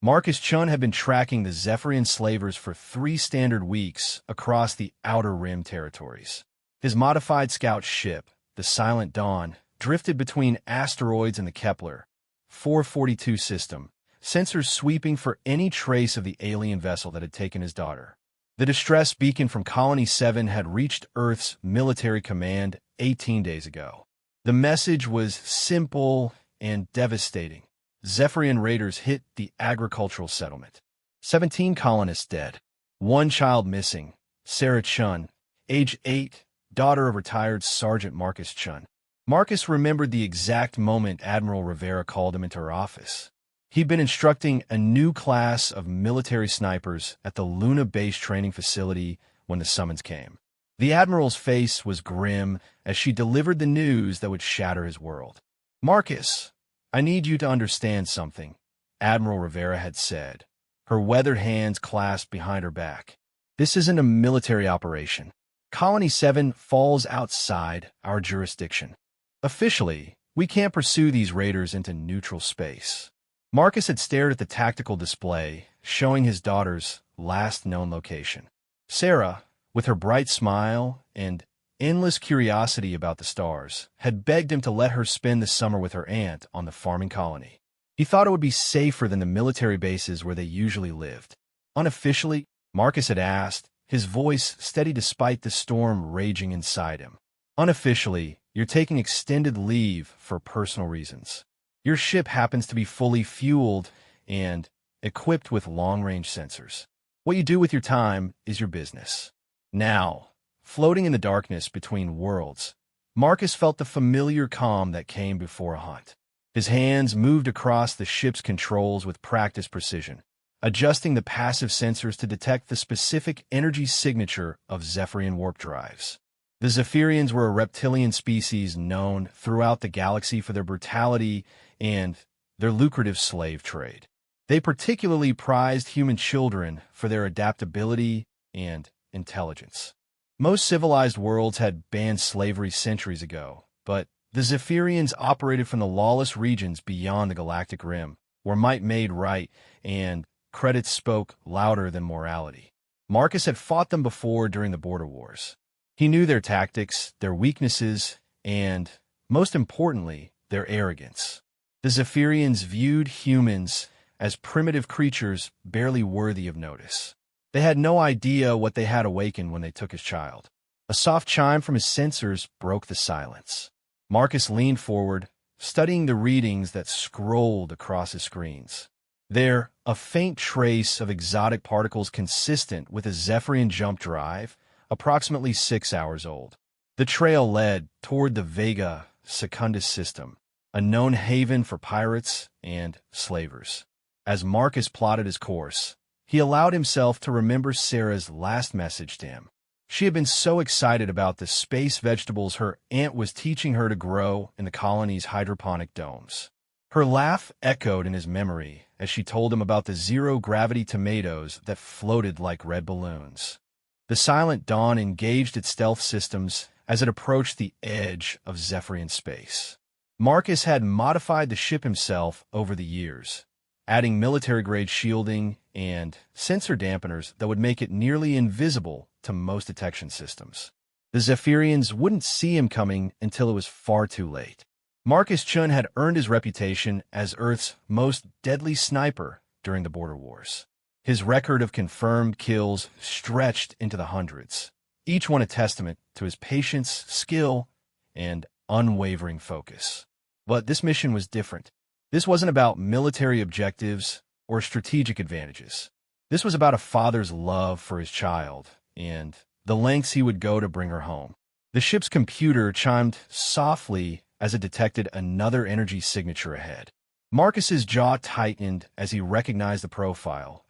Marcus Chun had been tracking the Zephyrian slavers for 3 standard weeks across the Outer Rim territories. His modified scout ship, the Silent Dawn, drifted between asteroids and the Kepler 442 system, sensors sweeping for any trace of the alien vessel that had taken his daughter. The distress beacon from Colony 7 had reached Earth's military command 18 days ago. The message was simple and devastating. Zephyrian raiders hit the agricultural settlement. 17 colonists dead. 1 child missing. Sarah Chun, age 8, daughter of retired Sergeant Marcus Chun. Marcus remembered the exact moment Admiral Rivera called him into her office. He'd been instructing a new class of military snipers at the Luna Base training facility when the summons came. The Admiral's face was grim as she delivered the news that would shatter his world. "Marcus, I need you to understand something," Admiral Rivera had said, her weathered hands clasped behind her back. "This isn't a military operation. Colony 7 falls outside our jurisdiction. Officially, we can't pursue these raiders into neutral space." Marcus had stared at the tactical display, showing his daughter's last known location. Sarah, with her bright smile and endless curiosity about the stars, had begged him to let her spend the summer with her aunt on the farming colony. He thought it would be safer than the military bases where they usually lived. Unofficially, Marcus had asked, his voice steady despite the storm raging inside him. "Unofficially, you're taking extended leave for personal reasons. Your ship happens to be fully fueled and equipped with long-range sensors. What you do with your time is your business." Now, floating in the darkness between worlds, Marcus felt the familiar calm that came before a hunt. His hands moved across the ship's controls with practiced precision, adjusting the passive sensors to detect the specific energy signature of Zephyrian warp drives. The Zephyrians were a reptilian species known throughout the galaxy for their brutality and their lucrative slave trade. They particularly prized human children for their adaptability and intelligence. Most civilized worlds had banned slavery centuries ago, but the Zephyrians operated from the lawless regions beyond the galactic rim, where might made right and credits spoke louder than morality. Marcus had fought them before during the border wars. He knew their tactics, their weaknesses, and, most importantly, their arrogance. The Zephyrians viewed humans as primitive creatures barely worthy of notice. They had no idea what they had awakened when they took his child. A soft chime from his sensors broke the silence. Marcus leaned forward, studying the readings that scrolled across his screens. There, a faint trace of exotic particles consistent with a Zephyrian jump drive, approximately 6 hours old. The trail led toward the Vega Secundus system, a known haven for pirates and slavers. As Marcus plotted his course, he allowed himself to remember Sarah's last message to him. She had been so excited about the space vegetables her aunt was teaching her to grow in the colony's hydroponic domes. Her laugh echoed in his memory as she told him about the zero-gravity tomatoes that floated like red balloons. The Silent Dawn engaged its stealth systems as it approached the edge of Zephyrian space. Marcus had modified the ship himself over the years, adding military-grade shielding and sensor dampeners that would make it nearly invisible to most detection systems. The Zephyrians wouldn't see him coming until it was far too late. Marcus Chun had earned his reputation as Earth's most deadly sniper during the border wars. His record of confirmed kills stretched into the hundreds, each one a testament to his patience, skill, and unwavering focus. But this mission was different. This wasn't about military objectives or strategic advantages. This was about a father's love for his child and the lengths he would go to bring her home. The ship's computer chimed softly as it detected another energy signature ahead. Marcus's jaw tightened as he recognized the profile.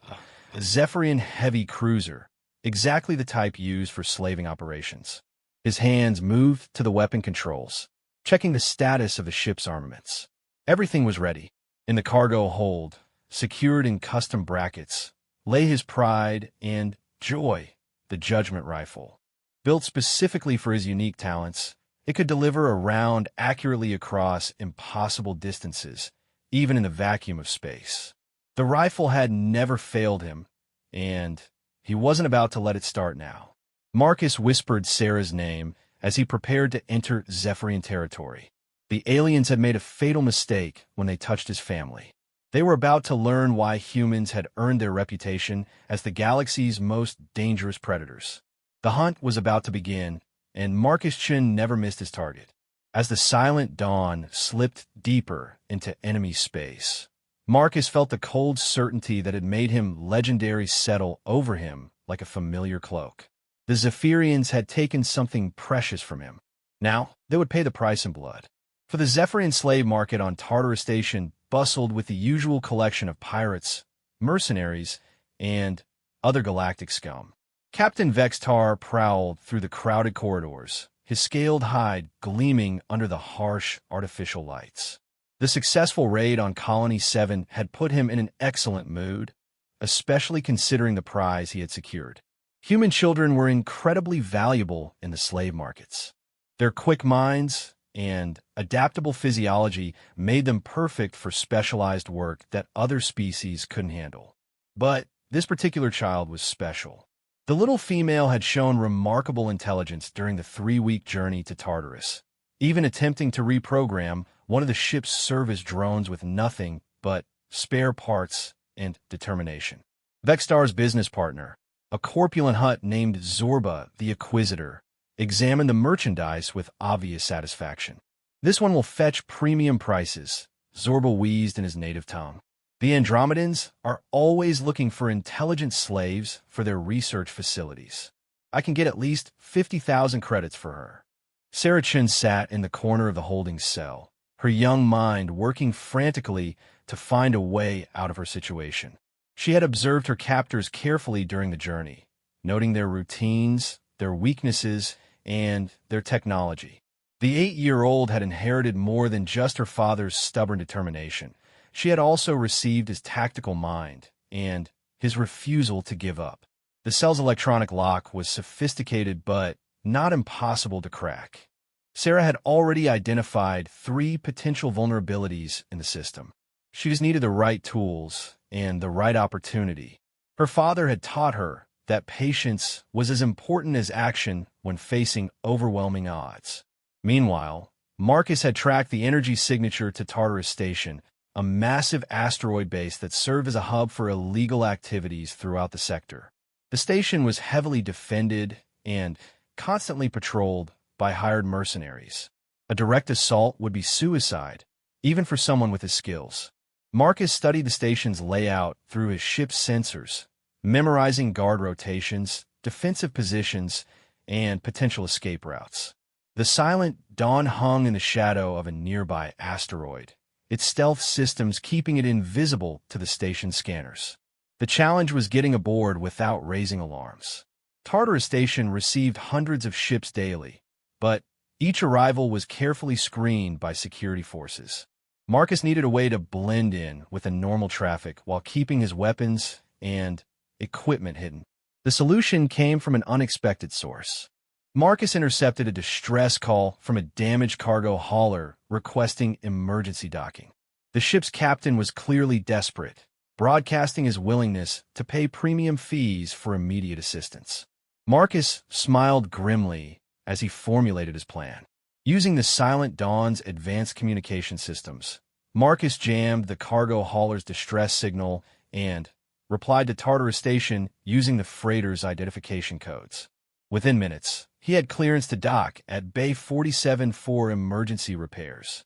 A Zephyrian heavy cruiser, exactly the type used for slaving operations. His hands moved to the weapon controls, checking the status of the ship's armaments. Everything was ready. In the cargo hold, secured in custom brackets, lay his pride and joy, the Judgment Rifle. Built specifically for his unique talents, it could deliver a round accurately across impossible distances, even in the vacuum of space. The rifle had never failed him, and he wasn't about to let it start now. Marcus whispered Sarah's name as he prepared to enter Zephyrian territory. The aliens had made a fatal mistake when they touched his family. They were about to learn why humans had earned their reputation as the galaxy's most dangerous predators. The hunt was about to begin, and Marcus Chin never missed his target. As the silent dawn slipped deeper into enemy space, Marcus felt the cold certainty that had made him legendary settle over him like a familiar cloak. The Zephyrians had taken something precious from him. Now, they would pay the price in blood. For the Zephyrian slave market on Tartarus Station bustled with the usual collection of pirates, mercenaries, and other galactic scum. Captain Vextar prowled through the crowded corridors, his scaled hide gleaming under the harsh artificial lights. The successful raid on Colony 7 had put him in an excellent mood, especially considering the prize he had secured. Human children were incredibly valuable in the slave markets. Their quick minds and adaptable physiology made them perfect for specialized work that other species couldn't handle. But this particular child was special. The little female had shown remarkable intelligence during the 3-week journey to Tartarus, even attempting to reprogram one of the ship's service drones with nothing but spare parts and determination. Vextar's business partner, a corpulent hut named Zorba the Acquisitor, examined the merchandise with obvious satisfaction. "This one will fetch premium prices," Zorba wheezed in his native tongue. "The Andromedans are always looking for intelligent slaves for their research facilities. I can get at least 50,000 credits for her." Sarah Chin sat in the corner of the holding cell, her young mind working frantically to find a way out of her situation. She had observed her captors carefully during the journey, noting their routines, their weaknesses, and their technology. The 8-year-old had inherited more than just her father's stubborn determination. She had also received his tactical mind and his refusal to give up. The cell's electronic lock was sophisticated but not impossible to crack. Sarah had already identified 3 potential vulnerabilities in the system. She just needed the right tools and the right opportunity. Her father had taught her that patience was as important as action when facing overwhelming odds. Meanwhile, Marcus had tracked the energy signature to Tartarus Station, a massive asteroid base that served as a hub for illegal activities throughout the sector. The station was heavily defended and constantly patrolled by hired mercenaries. A direct assault would be suicide, even for someone with his skills. Marcus studied the station's layout through his ship's sensors, memorizing guard rotations, defensive positions, and potential escape routes. The silent dawn hung in the shadow of a nearby asteroid, its stealth systems keeping it invisible to the station's scanners. The challenge was getting aboard without raising alarms. Tartarus Station received hundreds of ships daily, but each arrival was carefully screened by security forces. Marcus needed a way to blend in with the normal traffic while keeping his weapons and equipment hidden. The solution came from an unexpected source. Marcus intercepted a distress call from a damaged cargo hauler requesting emergency docking. The ship's captain was clearly desperate, broadcasting his willingness to pay premium fees for immediate assistance. Marcus smiled grimly as he formulated his plan. Using the Silent Dawn's advanced communication systems, Marcus jammed the cargo hauler's distress signal and replied to Tartarus Station using the freighter's identification codes. Within minutes, he had clearance to dock at Bay 47 for emergency repairs.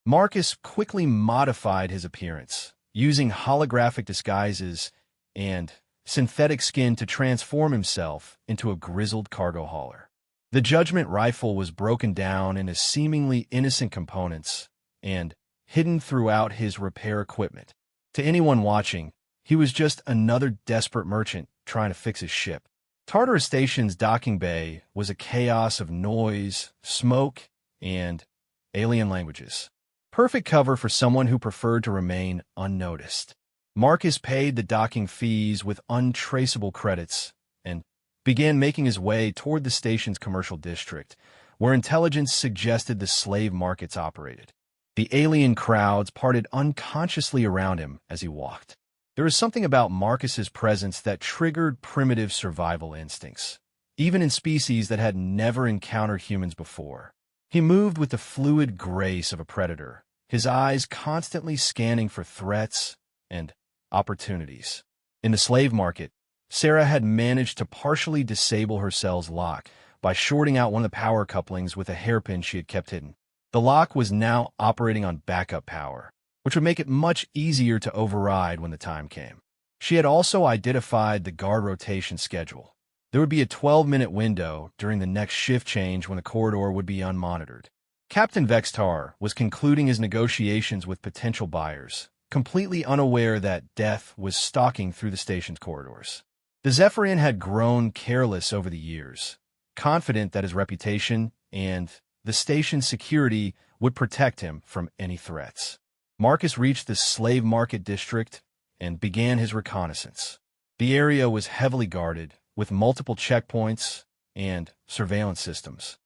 Marcus quickly modified his appearance, using holographic disguises and synthetic skin to transform himself into a grizzled cargo hauler. The Judgment rifle was broken down into seemingly innocent components and hidden throughout his repair equipment. To anyone watching, he was just another desperate merchant trying to fix his ship. Tartarus Station's docking bay was a chaos of noise, smoke, and alien languages. Perfect cover for someone who preferred to remain unnoticed. Marcus paid the docking fees with untraceable credits and began making his way toward the station's commercial district, where intelligence suggested the slave markets operated. The alien crowds parted unconsciously around him as he walked. There was something about Marcus's presence that triggered primitive survival instincts, even in species that had never encountered humans before. He moved with the fluid grace of a predator, his eyes constantly scanning for threats and opportunities. In the slave market, Sarah had managed to partially disable her cell's lock by shorting out one of the power couplings with a hairpin she had kept hidden. The lock was now operating on backup power, which would make it much easier to override when the time came. She had also identified the guard rotation schedule. There would be a 12-minute window during the next shift change when the corridor would be unmonitored. Captain Vextar was concluding his negotiations with potential buyers, completely unaware that death was stalking through the station's corridors. The Zephyrian had grown careless over the years, confident that his reputation and the station's security would protect him from any threats. Marcus reached the slave market district and began his reconnaissance. The area was heavily guarded, with multiple checkpoints and surveillance systems.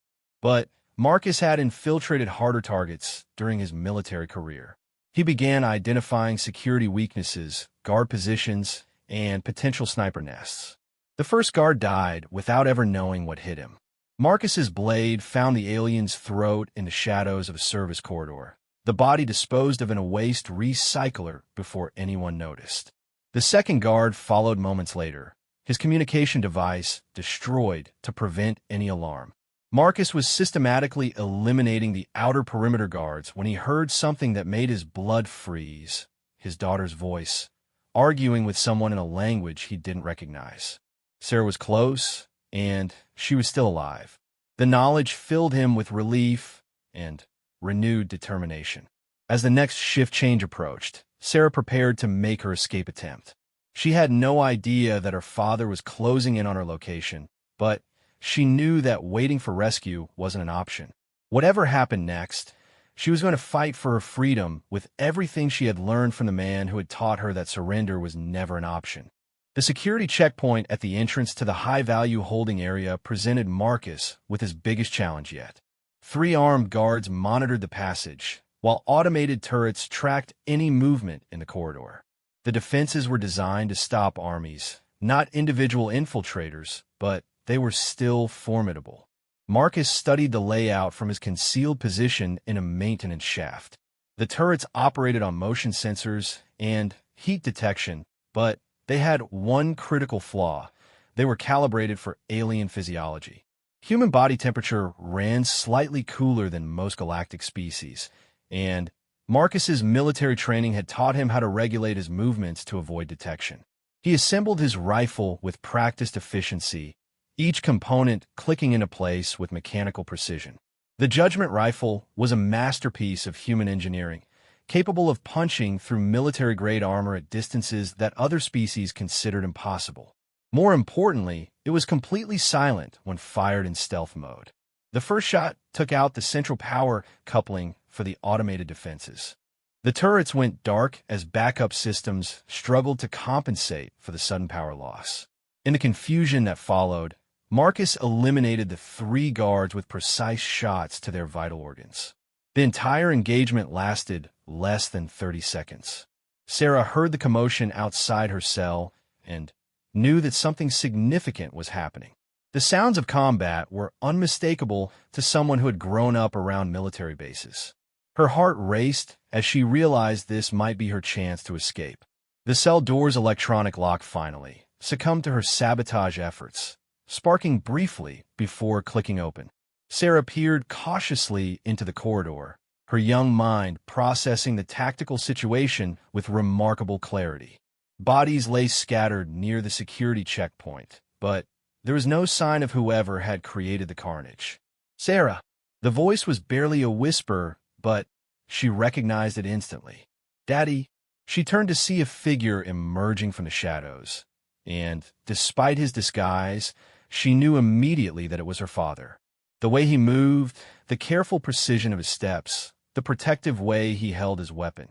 But Marcus had infiltrated harder targets during his military career. He began identifying security weaknesses, guard positions, and potential sniper nests. The first guard died without ever knowing what hit him. Marcus's blade found the alien's throat in the shadows of a service corridor, the body disposed of in a waste recycler before anyone noticed. The second guard followed moments later, his communication device destroyed to prevent any alarm. Marcus was systematically eliminating the outer perimeter guards when he heard something that made his blood freeze, his daughter's voice, arguing with someone in a language he didn't recognize. Sarah was close, and she was still alive. The knowledge filled him with relief and renewed determination. As the next shift change approached, Sarah prepared to make her escape attempt. She had no idea that her father was closing in on her location, but she knew that waiting for rescue wasn't an option. Whatever happened next, she was going to fight for her freedom with everything she had learned from the man who had taught her that surrender was never an option. The security checkpoint at the entrance to the high-value holding area presented Marcus with his biggest challenge yet. 3 armed guards monitored the passage, while automated turrets tracked any movement in the corridor. The defenses were designed to stop armies, not individual infiltrators, but they were still formidable. Marcus studied the layout from his concealed position in a maintenance shaft. The turrets operated on motion sensors and heat detection, but they had one critical flaw. They were calibrated for alien physiology. Human body temperature ran slightly cooler than most galactic species, and Marcus's military training had taught him how to regulate his movements to avoid detection. He assembled his rifle with practiced efficiency, each component clicking into place with mechanical precision. The Judgment Rifle was a masterpiece of human engineering, capable of punching through military-grade armor at distances that other species considered impossible. More importantly, it was completely silent when fired in stealth mode. The first shot took out the central power coupling for the automated defenses. The turrets went dark as backup systems struggled to compensate for the sudden power loss. In the confusion that followed, Marcus eliminated the 3 guards with precise shots to their vital organs. The entire engagement lasted less than 30 seconds. Sarah heard the commotion outside her cell and knew that something significant was happening. The sounds of combat were unmistakable to someone who had grown up around military bases. Her heart raced as she realized this might be her chance to escape. The cell door's electronic lock finally succumbed to her sabotage efforts, sparking briefly before clicking open. Sarah peered cautiously into the corridor, her young mind processing the tactical situation with remarkable clarity. Bodies lay scattered near the security checkpoint, but there was no sign of whoever had created the carnage. "Sarah!" The voice was barely a whisper, but she recognized it instantly. "Daddy!" She turned to see a figure emerging from the shadows, and despite his disguise, she knew immediately that it was her father. The way he moved, the careful precision of his steps, the protective way he held his weapon,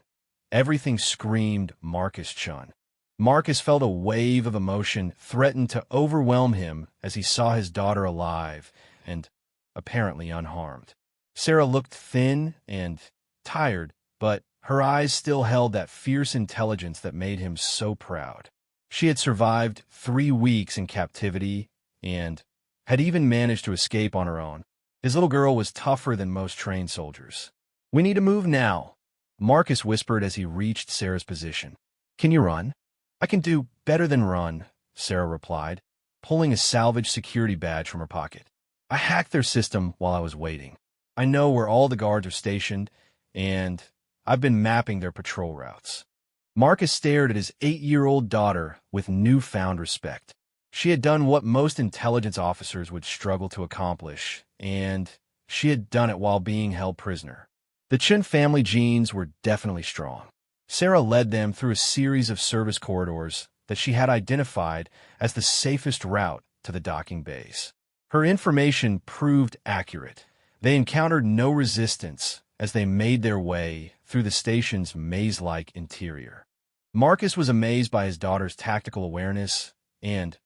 everything screamed Marcus Chun. Marcus felt a wave of emotion threaten to overwhelm him as he saw his daughter alive and apparently unharmed. Sarah looked thin and tired, but her eyes still held that fierce intelligence that made him so proud. She had survived 3 weeks in captivity and had even managed to escape on her own. His little girl was tougher than most trained soldiers. "We need to move now," Marcus whispered as he reached Sarah's position. "Can you run?" "I can do better than run," Sarah replied, pulling a salvage security badge from her pocket. "I hacked their system while I was waiting. I know where all the guards are stationed, and I've been mapping their patrol routes." Marcus stared at his 8-year-old daughter with newfound respect. She had done what most intelligence officers would struggle to accomplish, and she had done it while being held prisoner. The Chen family genes were definitely strong. Sarah led them through a series of service corridors that she had identified as the safest route to the docking bays. Her information proved accurate. They encountered no resistance as they made their way through the station's maze-like interior. Marcus was amazed by his daughter's tactical awareness and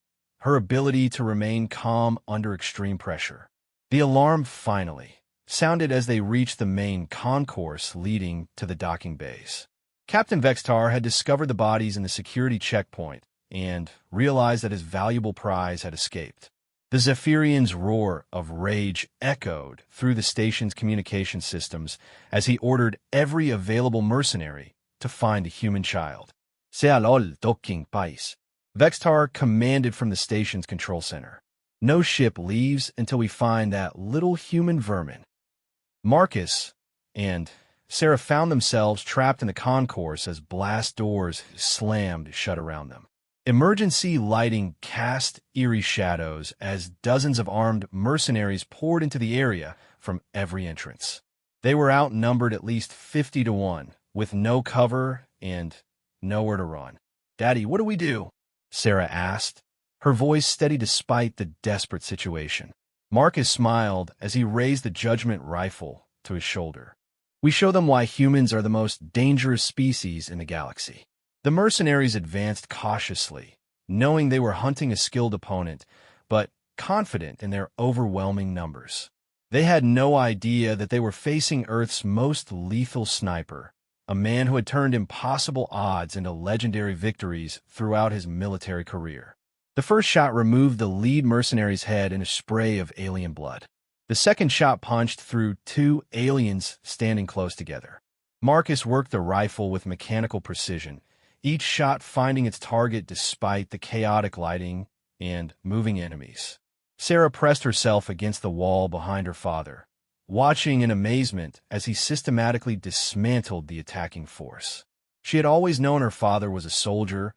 her ability to remain calm under extreme pressure. The alarm finally sounded as they reached the main concourse leading to the docking bays. Captain Vextar had discovered the bodies in the security checkpoint and realized that his valuable prize had escaped. The Zephyrian's roar of rage echoed through the station's communication systems as he ordered every available mercenary to find a human child. "Sealol docking pais," Vextar commanded from the station's control center. "No ship leaves until we find that little human vermin." Marcus and Sarah found themselves trapped in the concourse as blast doors slammed shut around them. Emergency lighting cast eerie shadows as dozens of armed mercenaries poured into the area from every entrance. They were outnumbered at least 50 to 1, with no cover and nowhere to run. "Daddy, what do we do?" Sarah asked, her voice steady despite the desperate situation. Marcus smiled as he raised the judgment rifle to his shoulder. "We show them why humans are the most dangerous species in the galaxy." The mercenaries advanced cautiously, knowing they were hunting a skilled opponent, but confident in their overwhelming numbers. They had no idea that they were facing Earth's most lethal sniper, a man who had turned impossible odds into legendary victories throughout his military career. The first shot removed the lead mercenary's head in a spray of alien blood. The second shot punched through 2 aliens standing close together. Marcus worked the rifle with mechanical precision, each shot finding its target despite the chaotic lighting and moving enemies. Sarah pressed herself against the wall behind her father, watching in amazement as he systematically dismantled the attacking force. She had always known her father was a soldier,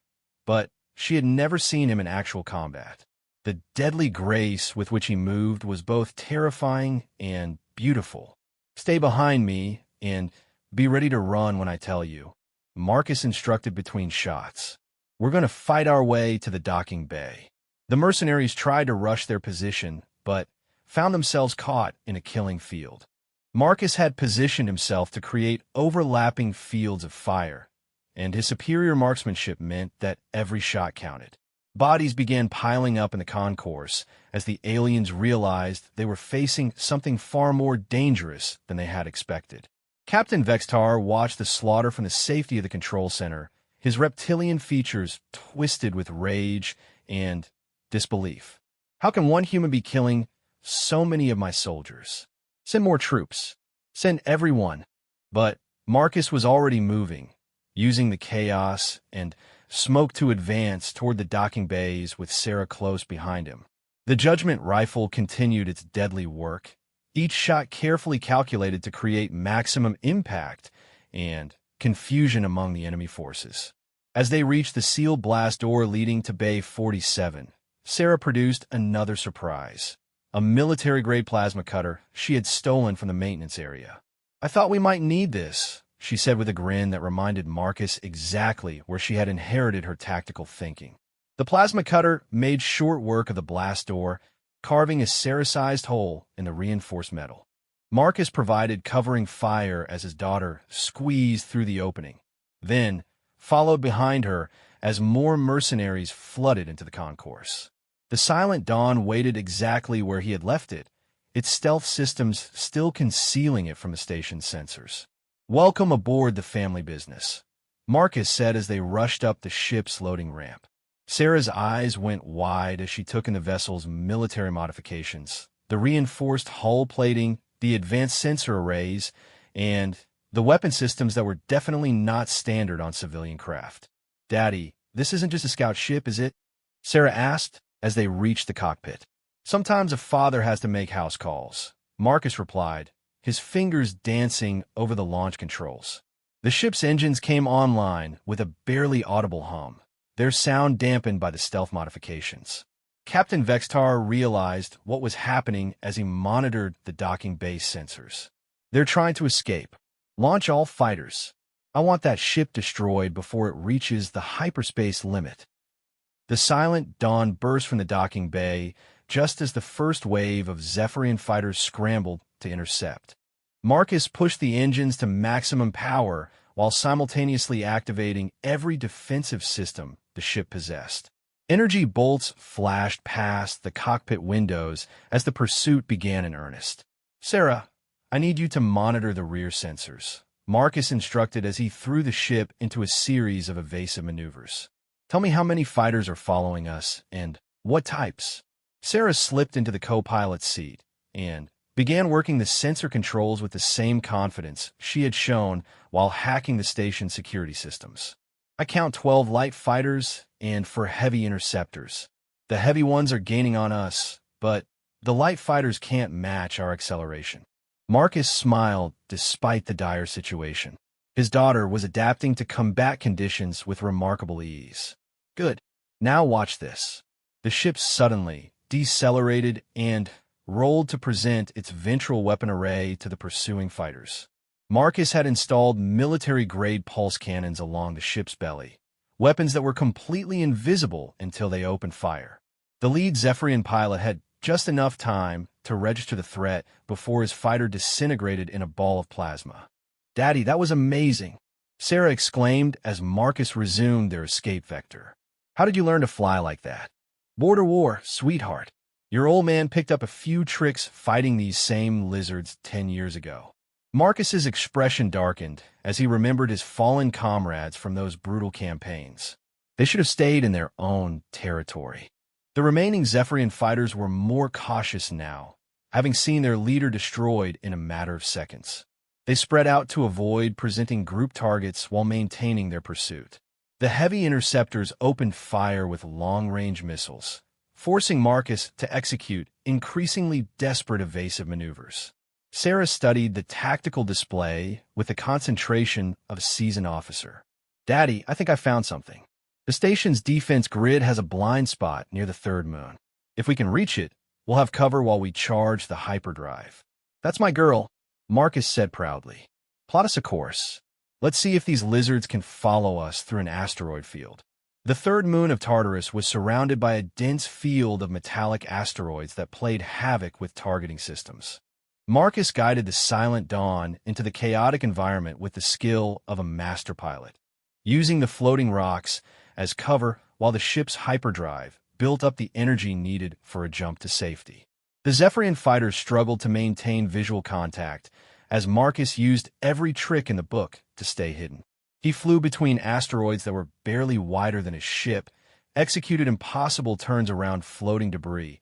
but she had never seen him in actual combat. The deadly grace with which he moved was both terrifying and beautiful. "Stay behind me and be ready to run when I tell you," Marcus instructed between shots. "We're going to fight our way to the docking bay." The mercenaries tried to rush their position, but found themselves caught in a killing field. Marcus had positioned himself to create overlapping fields of fire, and his superior marksmanship meant that every shot counted. Bodies began piling up in the concourse as the aliens realized they were facing something far more dangerous than they had expected. Captain Vextar watched the slaughter from the safety of the control center, his reptilian features twisted with rage and disbelief. "How can one human be killing so many of my soldiers? Send more troops. Send everyone." But Marcus was already moving, using the chaos and smoke to advance toward the docking bays with Sarah close behind him. The judgment rifle continued its deadly work, each shot carefully calculated to create maximum impact and confusion among the enemy forces. As they reached the sealed blast door leading to Bay 47, Sarah produced another surprise, a military-grade plasma cutter she had stolen from the maintenance area. "I thought we might need this," she said with a grin that reminded Marcus exactly where she had inherited her tactical thinking. The plasma cutter made short work of the blast door, carving a Sarah-sized hole in the reinforced metal. Marcus provided covering fire as his daughter squeezed through the opening, then followed behind her as more mercenaries flooded into the concourse. The Silent Dawn waited exactly where he had left it, its stealth systems still concealing it from the station's sensors. "Welcome aboard the family business," Marcus said as they rushed up the ship's loading ramp. Sarah's eyes went wide as she took in the vessel's military modifications, the reinforced hull plating, the advanced sensor arrays, and the weapon systems that were definitely not standard on civilian craft. "Daddy, this isn't just a scout ship, is it?" Sarah asked as they reached the cockpit. "Sometimes a father has to make house calls," Marcus replied, his fingers dancing over the launch controls. The ship's engines came online with a barely audible hum, their sound dampened by the stealth modifications. Captain Vextar realized what was happening as he monitored the docking base sensors. "They're trying to escape. Launch all fighters. I want that ship destroyed before it reaches the hyperspace limit." The silent dawn burst from the docking bay just as the first wave of Zephyrian fighters scrambled to intercept. Marcus pushed the engines to maximum power while simultaneously activating every defensive system the ship possessed. Energy bolts flashed past the cockpit windows as the pursuit began in earnest. "Sarah, I need you to monitor the rear sensors," Marcus instructed as he threw the ship into a series of evasive maneuvers. "Tell me how many fighters are following us and what types." Sarah slipped into the co-pilot's seat and began working the sensor controls with the same confidence she had shown while hacking the station's security systems. "I count 12 light fighters and 4 heavy interceptors. The heavy ones are gaining on us, but the light fighters can't match our acceleration." Marcus smiled despite the dire situation. His daughter was adapting to combat conditions with remarkable ease. "Good. Now watch this." The ship suddenly decelerated and rolled to present its ventral weapon array to the pursuing fighters. Marcus had installed military-grade pulse cannons along the ship's belly, weapons that were completely invisible until they opened fire. The lead Zephyrian pilot had just enough time to register the threat before his fighter disintegrated in a ball of plasma. "Daddy, that was amazing," Sarah exclaimed as Marcus resumed their escape vector. "How did you learn to fly like that?" "Border war, sweetheart. Your old man picked up a few tricks fighting these same lizards 10 years ago." Marcus's expression darkened as he remembered his fallen comrades from those brutal campaigns. They should have stayed in their own territory. The remaining Zephyrian fighters were more cautious now, having seen their leader destroyed in a matter of seconds. They spread out to avoid presenting group targets while maintaining their pursuit. The heavy interceptors opened fire with long-range missiles, forcing Marcus to execute increasingly desperate evasive maneuvers. Sarah studied the tactical display with the concentration of a seasoned officer. "Daddy, I think I found something. The station's defense grid has a blind spot near the third moon. If we can reach it, we'll have cover while we charge the hyperdrive." "That's my girl," Marcus said proudly. "Plot us a course. Let's see if these lizards can follow us through an asteroid field." The third moon of Tartarus was surrounded by a dense field of metallic asteroids that played havoc with targeting systems. Marcus guided the Silent Dawn into the chaotic environment with the skill of a master pilot, using the floating rocks as cover while the ship's hyperdrive built up the energy needed for a jump to safety. The Zephyrian fighters struggled to maintain visual contact as Marcus used every trick in the book to stay hidden. He flew between asteroids that were barely wider than his ship, executed impossible turns around floating debris,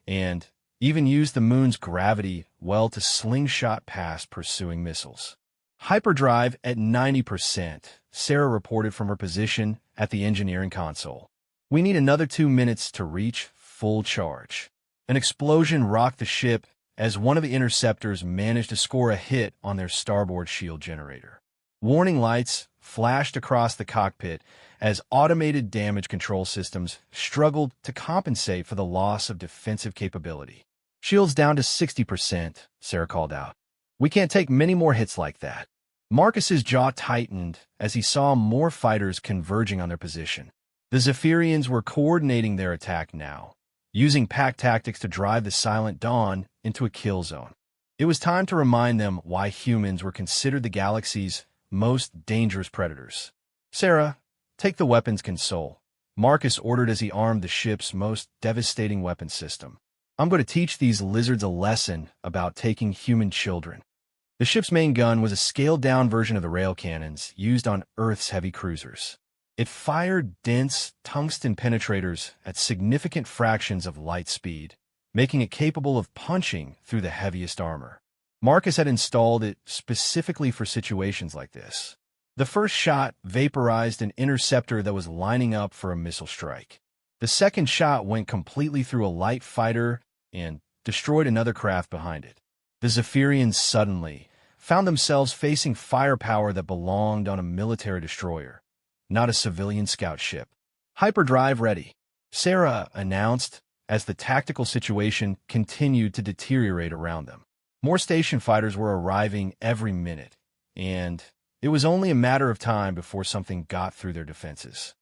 and even used the moon's gravity well to slingshot past pursuing missiles. "Hyperdrive at 90%, Sarah reported from her position at the engineering console. "We need another 2 minutes to reach full charge." An explosion rocked the ship as one of the interceptors managed to score a hit on their starboard shield generator. Warning lights flashed across the cockpit as automated damage control systems struggled to compensate for the loss of defensive capability. "Shields down to 60%, Sarah called out. "We can't take many more hits like that." Marcus's jaw tightened as he saw more fighters converging on their position. The Zephyrians were coordinating their attack now, using pack tactics to drive the Silent Dawn into a kill zone. It was time to remind them why humans were considered the galaxy's most dangerous predators. "Sarah, take the weapons console," Marcus ordered as he armed the ship's most devastating weapon system. "I'm going to teach these lizards a lesson about taking human children." The ship's main gun was a scaled-down version of the rail cannons used on Earth's heavy cruisers. It fired dense tungsten penetrators at significant fractions of light speed, making it capable of punching through the heaviest armor. Marcus had installed it specifically for situations like this. The first shot vaporized an interceptor that was lining up for a missile strike. The second shot went completely through a light fighter and destroyed another craft behind it. The Zephyrians suddenly found themselves facing firepower that belonged on a military destroyer, not a civilian scout ship. "Hyperdrive ready," Sarah announced as the tactical situation continued to deteriorate around them. More station fighters were arriving every minute, and it was only a matter of time before something got through their defenses.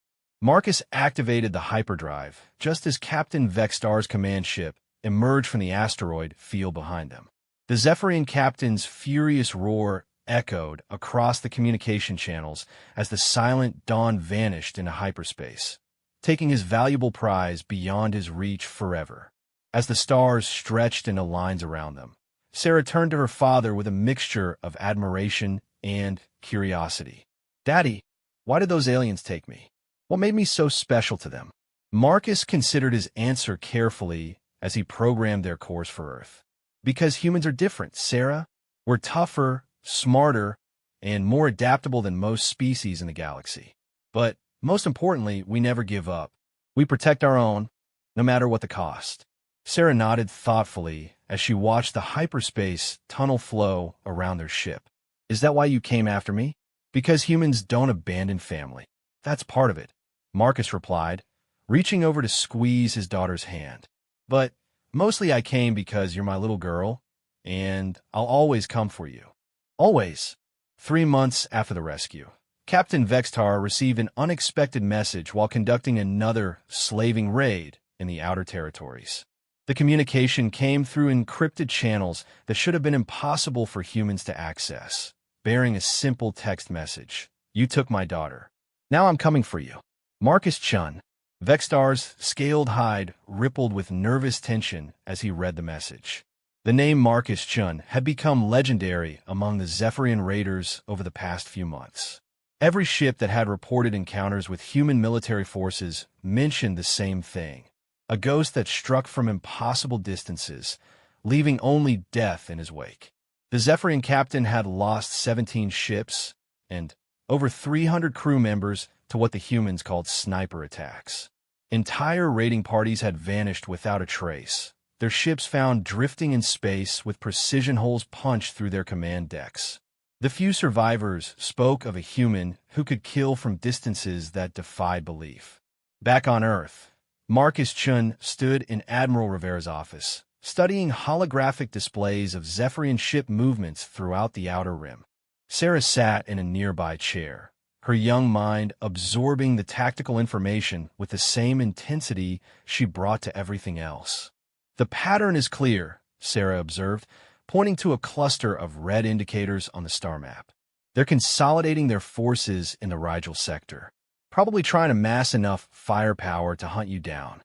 Marcus activated the hyperdrive just as Captain Vextar's command ship emerged from the asteroid field behind them. The Zephyrian captain's furious roar echoed across the communication channels as the silent dawn vanished into hyperspace, taking his valuable prize beyond his reach forever. As the stars stretched into lines around them, Sarah turned to her father with a mixture of admiration and curiosity. "Daddy, why did those aliens take me? What made me so special to them?" Marcus considered his answer carefully as he programmed their course for Earth. "Because humans are different, Sarah. We're tougher, smarter, and more adaptable than most species in the galaxy. But most importantly, we never give up. We protect our own, no matter what the cost." Sarah nodded thoughtfully as she watched the hyperspace tunnel flow around their ship. "Is that why you came after me?" "Because humans don't abandon family. That's part of it," Marcus replied, reaching over to squeeze his daughter's hand. "But mostly I came because you're my little girl, and I'll always come for you. Always." 3 months after the rescue, Captain Vextar received an unexpected message while conducting another slaving raid in the outer territories. The communication came through encrypted channels that should have been impossible for humans to access, bearing a simple text message: "You took my daughter. Now I'm coming for you. Marcus Chun." Vextar's scaled hide rippled with nervous tension as he read the message. The name Marcus Chun had become legendary among the Zephyrian raiders over the past few months. Every ship that had reported encounters with human military forces mentioned the same thing: a ghost that struck from impossible distances, leaving only death in his wake. The Zephyrian captain had lost 17 ships and over 300 crew members to what the humans called sniper attacks. Entire raiding parties had vanished without a trace, their ships found drifting in space with precision holes punched through their command decks. The few survivors spoke of a human who could kill from distances that defied belief. Back on Earth, Marcus Chun stood in Admiral Rivera's office, studying holographic displays of Zephyrian ship movements throughout the Outer Rim. Sarah sat in a nearby chair, her young mind absorbing the tactical information with the same intensity she brought to everything else. "The pattern is clear," Sarah observed, pointing to a cluster of red indicators on the star map. "They're consolidating their forces in the Rigel sector, probably trying to mass enough firepower to hunt you down."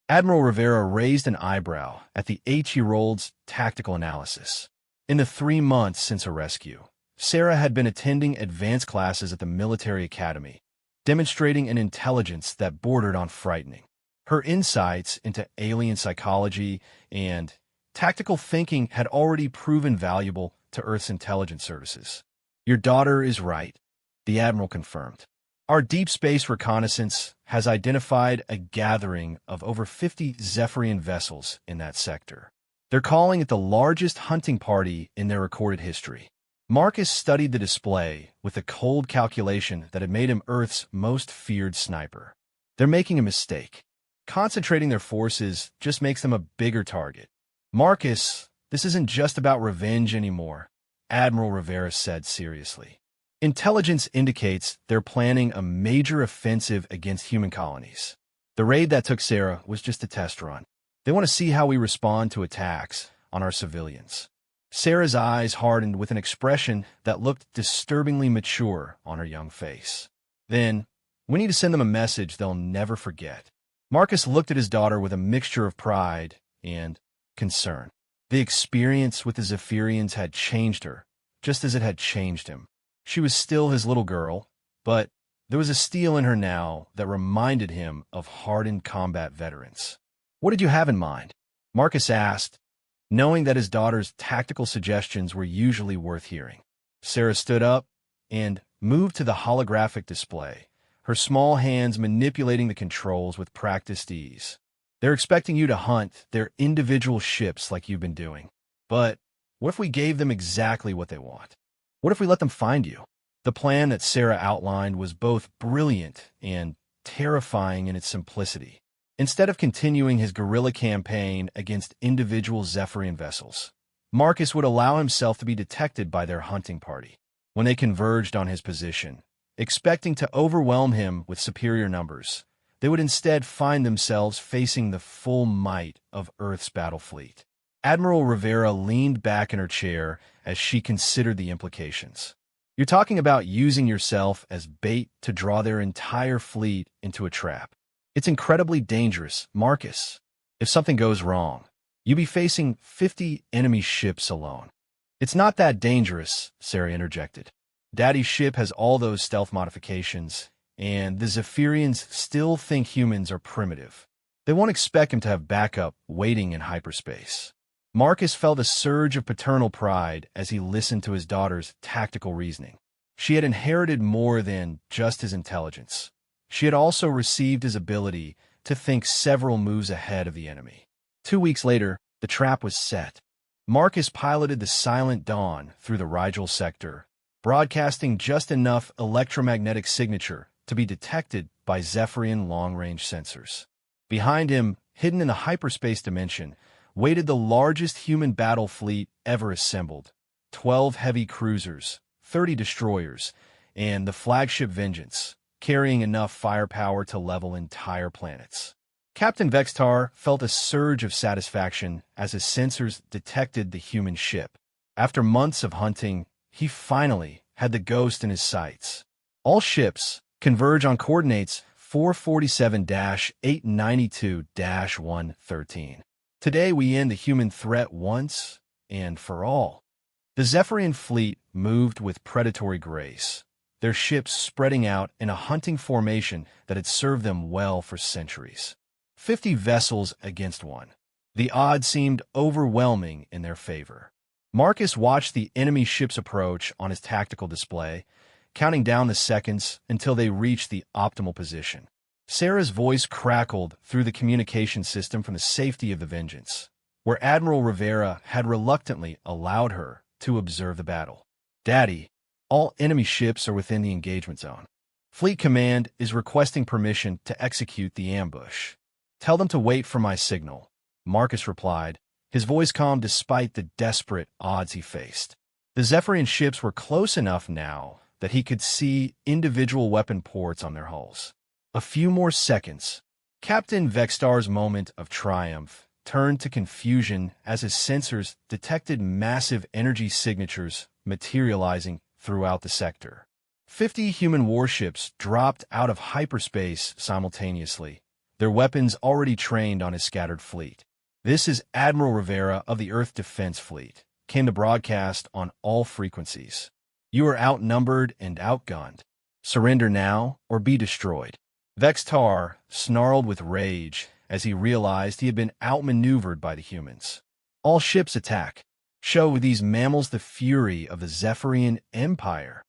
Admiral Rivera raised an eyebrow at the H-year-old's tactical analysis. In the 3 months since her rescue, Sarah had been attending advanced classes at the military academy, demonstrating an intelligence that bordered on frightening. Her insights into alien psychology and tactical thinking had already proven valuable to Earth's intelligence services. "Your daughter is right," the Admiral confirmed. "Our deep space reconnaissance has identified a gathering of over 50 Zephyrian vessels in that sector. They're calling it the largest hunting party in their recorded history." Marcus studied the display with a cold calculation that had made him Earth's most feared sniper. "They're making a mistake. Concentrating their forces just makes them a bigger target." "Marcus, this isn't just about revenge anymore," Admiral Rivera said seriously. "Intelligence indicates they're planning a major offensive against human colonies. The raid that took Sarah was just a test run. They want to see how we respond to attacks on our civilians." Sarah's eyes hardened with an expression that looked disturbingly mature on her young face. "Then, we need to send them a message they'll never forget." Marcus looked at his daughter with a mixture of pride and concern. The experience with the Zephyrians had changed her, just as it had changed him. She was still his little girl, but there was a steel in her now that reminded him of hardened combat veterans. "What did you have in mind?" Marcus asked, knowing that his daughter's tactical suggestions were usually worth hearing. Sarah stood up and moved to the holographic display, her small hands manipulating the controls with practiced ease. "They're expecting you to hunt their individual ships like you've been doing. But what if we gave them exactly what they want? What if we let them find you?" The plan that Sarah outlined was both brilliant and terrifying in its simplicity. Instead of continuing his guerrilla campaign against individual Zephyrian vessels, Marcus would allow himself to be detected by their hunting party. When they converged on his position, expecting to overwhelm him with superior numbers, they would instead find themselves facing the full might of Earth's battle fleet. Admiral Rivera leaned back in her chair as she considered the implications. "You're talking about using yourself as bait to draw their entire fleet into a trap. It's incredibly dangerous, Marcus. If something goes wrong, you'd be facing 50 enemy ships alone." "It's not that dangerous," Sarah interjected. "Daddy's ship has all those stealth modifications, and the Zephyrians still think humans are primitive. They won't expect him to have backup waiting in hyperspace." Marcus felt a surge of paternal pride as he listened to his daughter's tactical reasoning. She had inherited more than just his intelligence. She had also received his ability to think several moves ahead of the enemy. 2 weeks later, the trap was set. Marcus piloted the Silent Dawn through the Rigel sector, broadcasting just enough electromagnetic signature to be detected by Zephyrian long-range sensors. Behind him, hidden in the hyperspace dimension, waited the largest human battle fleet ever assembled: 12 heavy cruisers, 30 destroyers, and the flagship Vengeance, carrying enough firepower to level entire planets. Captain Vextar felt a surge of satisfaction as his sensors detected the human ship. After months of hunting, he finally had the ghost in his sights. "All ships converge on coordinates 447-892-113. Today we end the human threat once and for all." The Zephyrian fleet moved with predatory grace, their ships spreading out in a hunting formation that had served them well for centuries. 50 vessels against one. The odds seemed overwhelming in their favor. Marcus watched the enemy ships approach on his tactical display, counting down the seconds until they reached the optimal position. Sarah's voice crackled through the communication system from the safety of the Vengeance, where Admiral Rivera had reluctantly allowed her to observe the battle. "Daddy, all enemy ships are within the engagement zone. Fleet Command is requesting permission to execute the ambush. Tell them to wait for my signal," Marcus replied, his voice calm despite the desperate odds he faced. The Zephyrian ships were close enough now that he could see individual weapon ports on their hulls. A few more seconds. Captain Vextar's moment of triumph turned to confusion as his sensors detected massive energy signatures materializing throughout the sector. 50 human warships dropped out of hyperspace simultaneously, their weapons already trained on his scattered fleet. "This is Admiral Rivera of the Earth Defense Fleet," came the broadcast on all frequencies. "You are outnumbered and outgunned. Surrender now or be destroyed." Vextar snarled with rage as he realized he had been outmaneuvered by the humans. "All ships attack. Show these mammals the fury of the Zephyrian Empire."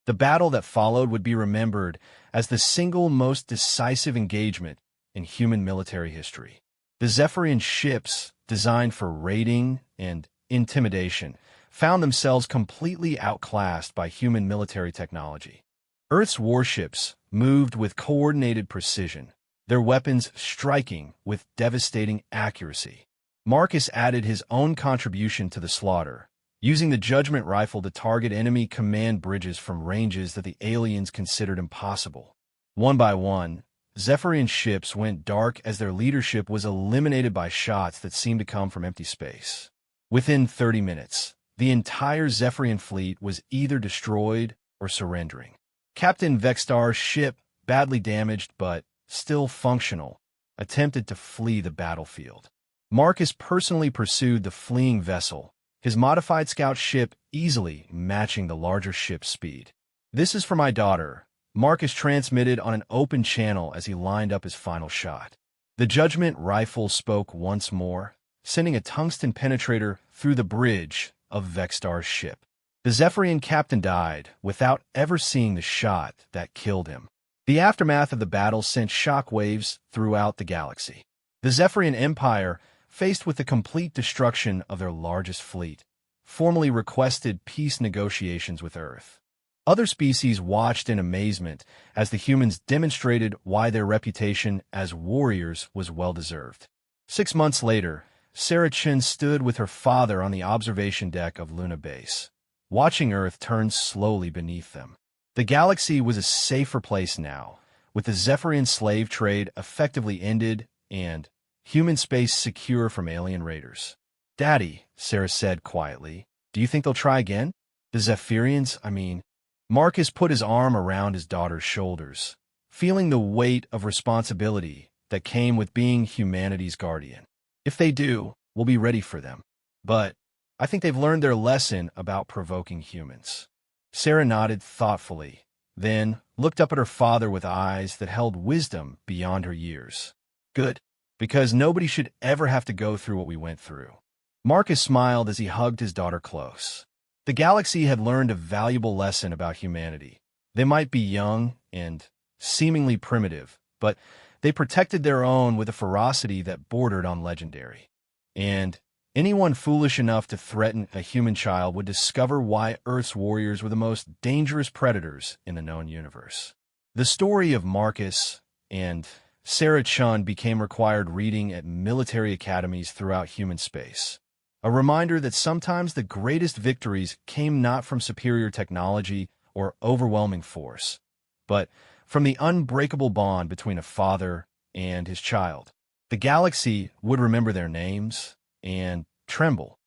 The battle that followed would be remembered as the single most decisive engagement in human military history. The Zephyrian ships, designed for raiding and intimidation, found themselves completely outclassed by human military technology. Earth's warships moved with coordinated precision, their weapons striking with devastating accuracy. Marcus added his own contribution to the slaughter, using the Judgment Rifle to target enemy command bridges from ranges that the aliens considered impossible. One by one, Zephyrian ships went dark as their leadership was eliminated by shots that seemed to come from empty space. Within 30 minutes, the entire Zephyrian fleet was either destroyed or surrendering. Captain Vextar's ship, badly damaged but still functional, attempted to flee the battlefield. Marcus personally pursued the fleeing vessel, his modified scout ship easily matching the larger ship's speed. "This is for my daughter," Marcus transmitted on an open channel as he lined up his final shot. The Judgment rifle spoke once more, sending a tungsten penetrator through the bridge of Vexstar's ship. The Zephyrian captain died without ever seeing the shot that killed him. The aftermath of the battle sent shockwaves throughout the galaxy. The Zephyrian Empire, faced with the complete destruction of their largest fleet, formally requested peace negotiations with Earth. Other species watched in amazement as the humans demonstrated why their reputation as warriors was well-deserved. 6 months later, Sarah Chen stood with her father on the observation deck of Luna Base, watching Earth turn slowly beneath them. The galaxy was a safer place now, with the Zephyrian slave trade effectively ended and human space secure from alien raiders. "Daddy," Sarah said quietly, "do you think they'll try again? The Zephyrians, I mean." Marcus put his arm around his daughter's shoulders, feeling the weight of responsibility that came with being humanity's guardian. "If they do, we'll be ready for them. But I think they've learned their lesson about provoking humans." Sarah nodded thoughtfully, then looked up at her father with eyes that held wisdom beyond her years. "Good, because nobody should ever have to go through what we went through." Marcus smiled as he hugged his daughter close. The galaxy had learned a valuable lesson about humanity. They might be young and seemingly primitive, but they protected their own with a ferocity that bordered on legendary. And anyone foolish enough to threaten a human child would discover why Earth's warriors were the most dangerous predators in the known universe. The story of Marcus and Sarah Chun became required reading at military academies throughout human space. A reminder that sometimes the greatest victories came not from superior technology or overwhelming force, but from the unbreakable bond between a father and his child. The galaxy would remember their names and tremble